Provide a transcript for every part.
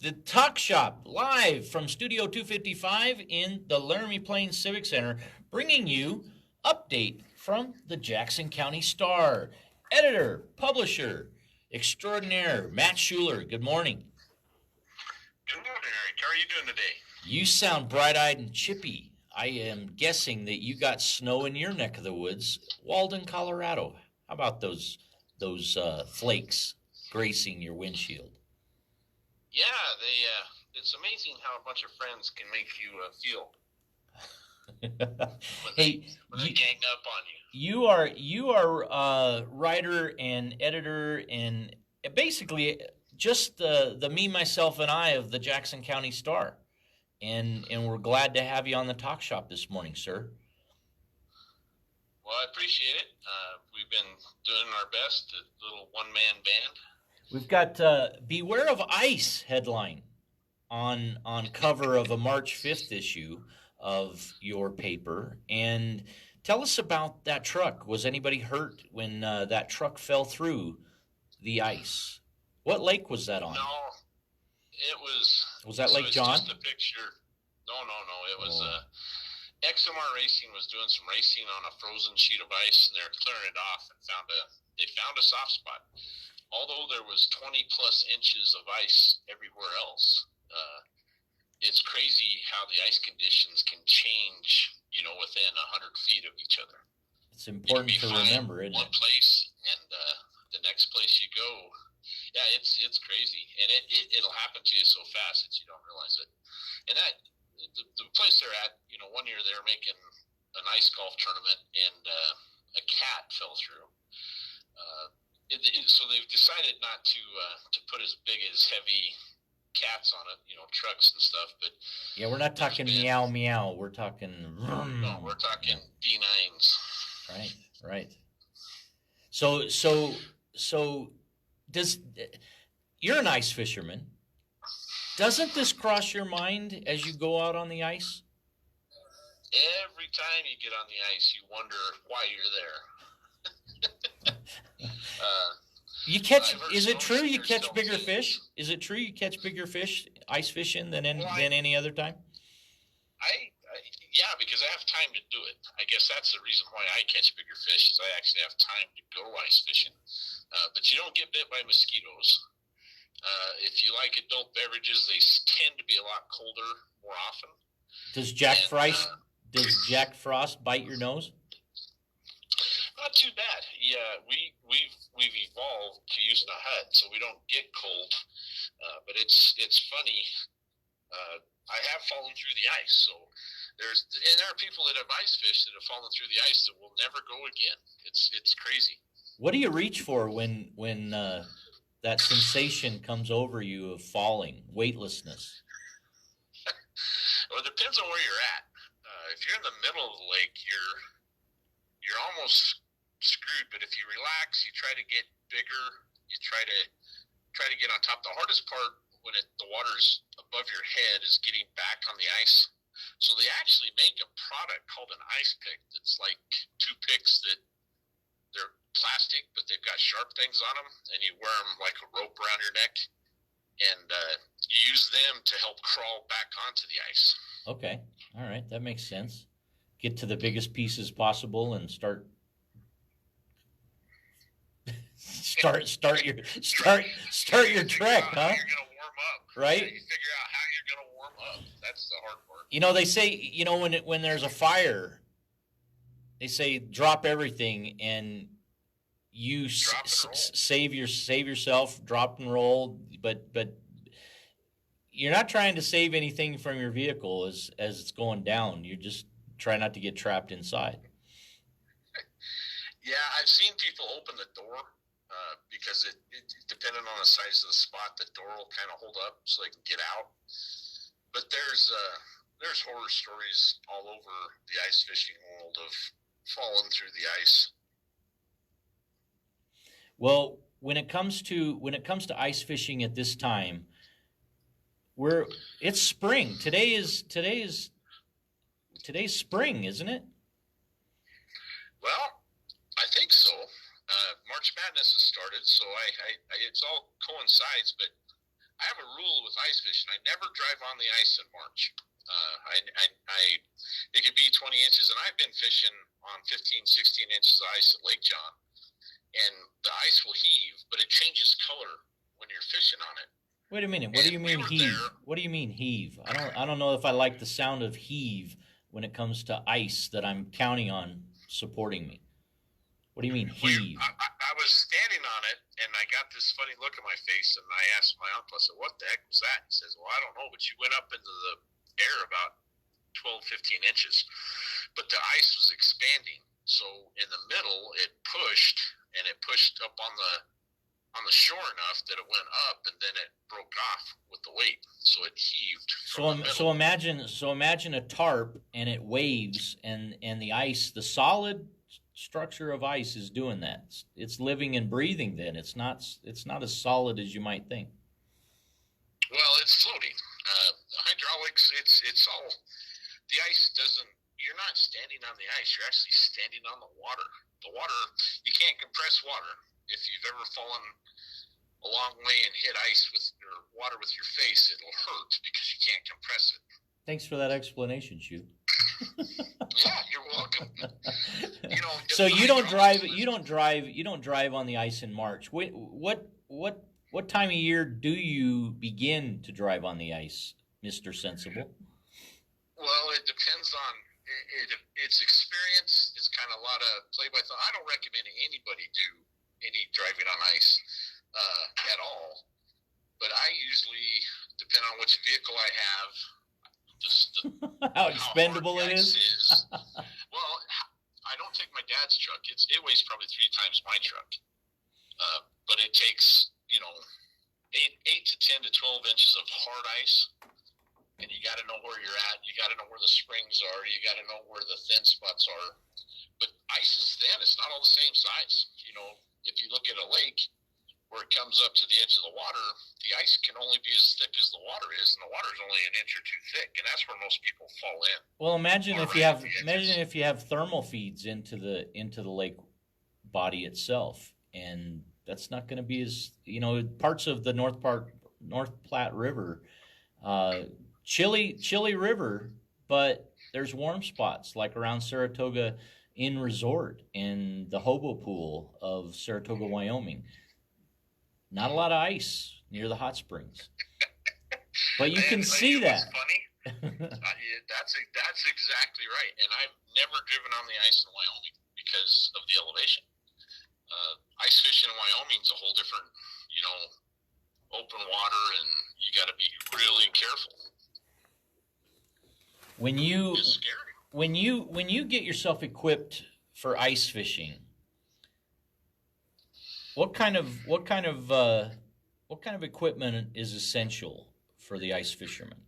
The Talk Shop, live from Studio 255 in the Laramie Plains Civic Center, bringing you update from the Jackson County Star. Editor, publisher, extraordinaire, Matt Shuler. Good morning. Good morning, Eric. How are you doing today? You sound bright-eyed and chippy. I am guessing that you got snow in your neck of the woods, Walden, Colorado. How about those flakes gracing your windshield? Yeah, it's amazing how a bunch of friends can make you feel when they gang up on you. You are writer and editor and basically just the me, myself, and I of the Jackson County Star, and we're glad to have you on the Talk Shop this morning, sir. Well, I appreciate it. We've been doing our best, a little one-man band. We've got "Beware of Ice" headline on cover of a March 5th issue of your paper, and tell us about that truck. Was anybody hurt when that truck fell through the ice? What lake was that on? No, it was. Was that Lake John? Just a picture. No. It was XMR Racing was doing some racing on a frozen sheet of ice, and they're clearing it off and they found a soft spot. Although there was 20 plus inches of ice everywhere else, it's crazy how the ice conditions can change, within 100 feet of each other. It's important to remember, isn't it? One place and the next place you go, yeah, it's crazy, and it'll happen to you so fast that you don't realize it. And that the place they're at, one year they were making an ice golf tournament, and a cat fell through. So they've decided not to put as big as heavy cats on it, trucks and stuff. But yeah, we're not talking meow meow. We're talking. No, we're talking D9s. Right. So does you're an ice fisherman? Doesn't this cross your mind as you go out on the ice? Every time you get on the ice, you wonder why you're there. You catch? Is it true you catch bigger fish? Is it true you catch bigger fish ice fishing than any other time? Yeah, because I have time to do it. I guess that's the reason why I catch bigger fish, is I actually have time to go ice fishing. But you don't get bit by mosquitoes. If you like adult beverages, they tend to be a lot colder more often. Does Jack Frost bite your nose? Not too bad. Yeah, we've evolved to using a hut, so we don't get cold. But it's funny. I have fallen through the ice, so there are people that have ice fish that have fallen through the ice that will never go again. It's crazy. What do you reach for when that sensation comes over you of falling, weightlessness? Well, it depends on where you're at. If you're in the middle of the lake, you're almost screwed. But if you relax, you try to get bigger. You try to get on top. The hardest part when the water's above your head is getting back on the ice. So they actually make a product called an ice pick that's like two picks that they're plastic, but they've got sharp things on them, and you wear them like a rope around your neck, and you use them to help crawl back onto the ice. Okay, all right, that makes sense. Get to the biggest pieces possible and start your trek, huh? You're gonna warm up, right? You figure out how you're gonna warm up. That's the hard part. They say, when there's a fire, they say drop everything and you save yourself, drop and roll, but you're not trying to save anything from your vehicle as it's going down. You just try not to get trapped inside. Yeah, I've seen people open the door because it depending on the size of the spot, the door will kind of hold up so they can get out. But there's horror stories all over the ice fishing world of falling through the ice. Well, when it comes to ice fishing at this time, it's spring. Today's spring, isn't it? Well, I think so. March Madness has started, so it's all coincides. But I have a rule with ice fishing. I never drive on the ice in March. It could be 20 inches, and I've been fishing on 15, 16 inches of ice at Lake John, and the ice will heave, but it changes color when you're fishing on it. Wait a minute. What do you mean heave? What do you mean heave? I don't know if I like the sound of heave when it comes to ice that I'm counting on supporting me. What do you mean heave? I was standing on it, and I got this funny look on my face, and I asked my uncle, I said, what the heck was that? He says, well, I don't know, but you went up into the air about 12, 15 inches. But the ice was expanding. So in the middle, it pushed, and it pushed up on the shore enough that it went up, and then it broke off with the weight. So it heaved. So imagine a tarp, and it waves, and the ice, the solid structure of ice is doing that. It's living and breathing. Then it's not as solid as you might think. Well, it's floating. Hydraulics. It's all. The ice doesn't. You're not standing on the ice. You're actually standing on the water. The water. You can't compress water. If you've ever fallen a long way and hit ice with or water with your face, it'll hurt because you can't compress it. Thanks for that explanation, Shu. Yeah, you're welcome. So you don't drive on the ice in March. What time of year do you begin to drive on the ice, Mr. Sensible? Well, it depends on its experience. It's kind of a lot of play by thought. I don't recommend anybody do any driving on ice at all. But I usually, depending on which vehicle I have, how expendable it is. Well, I don't take my dad's truck. It weighs probably 3 times my truck. But it takes 8 to 10 to 12 inches of hard ice. And you got to know where you're at. You got to know where the springs are. You got to know where the thin spots are. But ice is thin. It's not all the same size. If you look at a lake where it comes up to the edge of the water, the ice can only be as thick as the water is, and the water is only an inch or 2 thick, and that's where most people fall in. Well, imagine if you have thermal feeds into the lake body itself, and that's not going to be as parts of the North Platte River. Chilly river, but there's warm spots like around Saratoga Inn Resort and the Hobo Pool of Saratoga, Wyoming. Not a lot of ice near the hot springs, but you can see that. Funny. That's exactly right. And I've never driven on the ice in Wyoming because of the elevation. Ice fishing in Wyoming is a whole different, open water, and you got to be really careful. When you get yourself equipped for ice fishing, what kind of equipment is essential for the ice fisherman?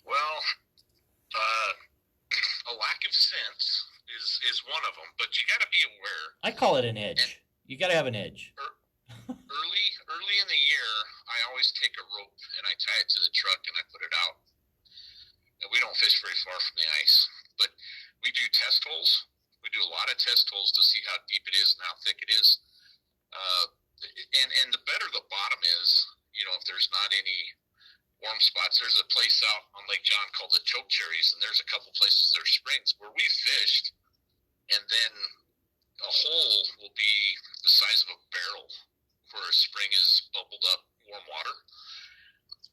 Well, a lack of sense is one of them, but you got to be aware. I call it an edge. You got to have an edge. Early in the year, I always take a rope and I tie it to the truck and I put it out. And we don't fish very far from the ice, but we do test holes. We do a lot of test holes to see how deep it is and how thick it is. And the better the bottom is, if there's not any warm spots. There's a place out on Lake John called the Choke Cherries, and there's a couple places, there's springs where we fished, and then a hole will be the size of a barrel where a spring is bubbled up warm water.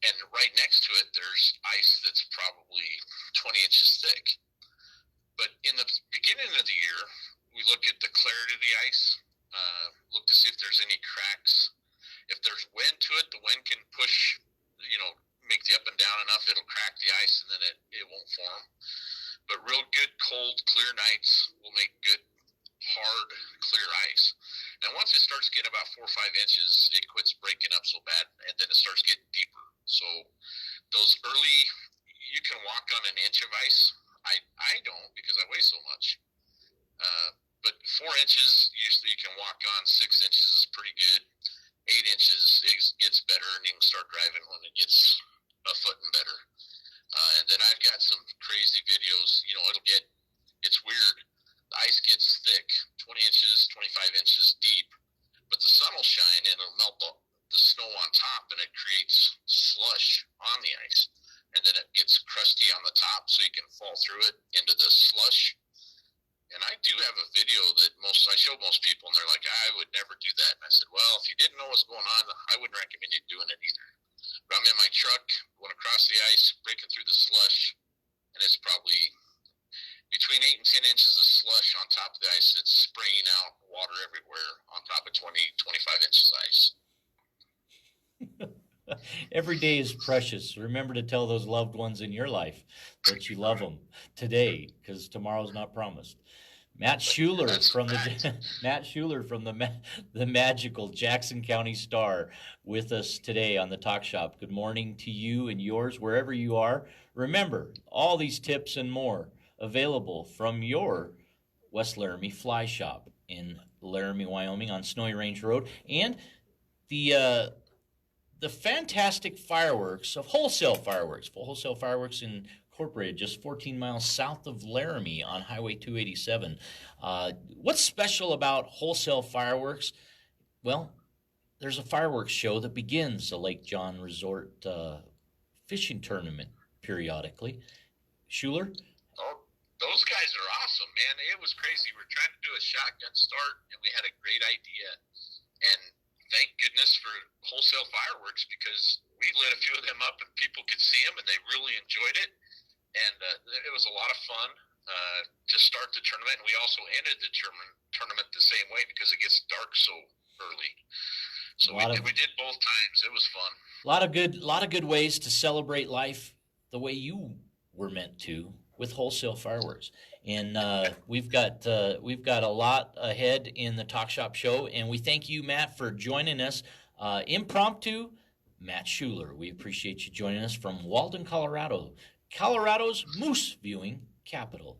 And right next to it, there's ice that's probably 20 inches thick. But in the beginning of the year, we look at the clarity of the ice, look to see if there's any cracks. If there's wind to it, the wind can push, make the up and down enough, it'll crack the ice, and then it won't form. But real good, cold, clear nights will make good, hard, clear ice. And once it starts getting about 4 or 5 inches, it quits breaking up so bad, and then it starts getting deeper. So those early, you can walk on an inch of ice. I don't because I weigh so much. But 4 inches, usually you can walk on. 6 inches is pretty good. 8 inches gets better, and you can start driving when it gets a foot and better. And then I've got some crazy videos. It's weird. The ice gets thick, 20 inches, 25 inches deep, but the sun will shine and it'll melt the snow on top. and it creates slush on the ice, and then it gets crusty on the top, so you can fall through it into the slush. And I do have a video that I show most people, and they're like, I would never do that. And I said, well, if you didn't know what's going on, I wouldn't recommend you doing it either. But I'm in my truck, going across the ice, breaking through the slush, and it's probably between 8 and 10 inches of slush on top of the ice that's spraying out water everywhere on top of 20, 25 inches of ice. Every day is precious. Remember to tell those loved ones in your life that you love them today, because tomorrow's not promised. Matt Shuler from the magical Jackson County Star with us today on the Talk Shop. Good morning to you and yours wherever you are. Remember, all these tips and more available from your West Laramie Fly Shop in Laramie, Wyoming on Snowy Range Road, and the fantastic fireworks of Wholesale Fireworks Incorporated, just 14 miles south of Laramie on Highway 287. What's special about Wholesale Fireworks? Well, there's a fireworks show that begins the Lake John Resort fishing tournament periodically. Shuler? Oh, those guys are awesome, man. It was crazy. We're trying to do a shotgun start, and we had a great idea. And thank goodness for Wholesale Fireworks, because we lit a few of them up and people could see them and they really enjoyed it. And it was a lot of fun to start the tournament. And we also ended the tournament the same way because it gets dark so early. So we did both times. It was fun. A lot of good ways to celebrate life the way you were meant to with Wholesale Fireworks. And we've got a lot ahead in the Talk Shop show, and we thank you, Matt, for joining us. Impromptu, Matt Shuler. We appreciate you joining us from Walden, Colorado's moose viewing capital.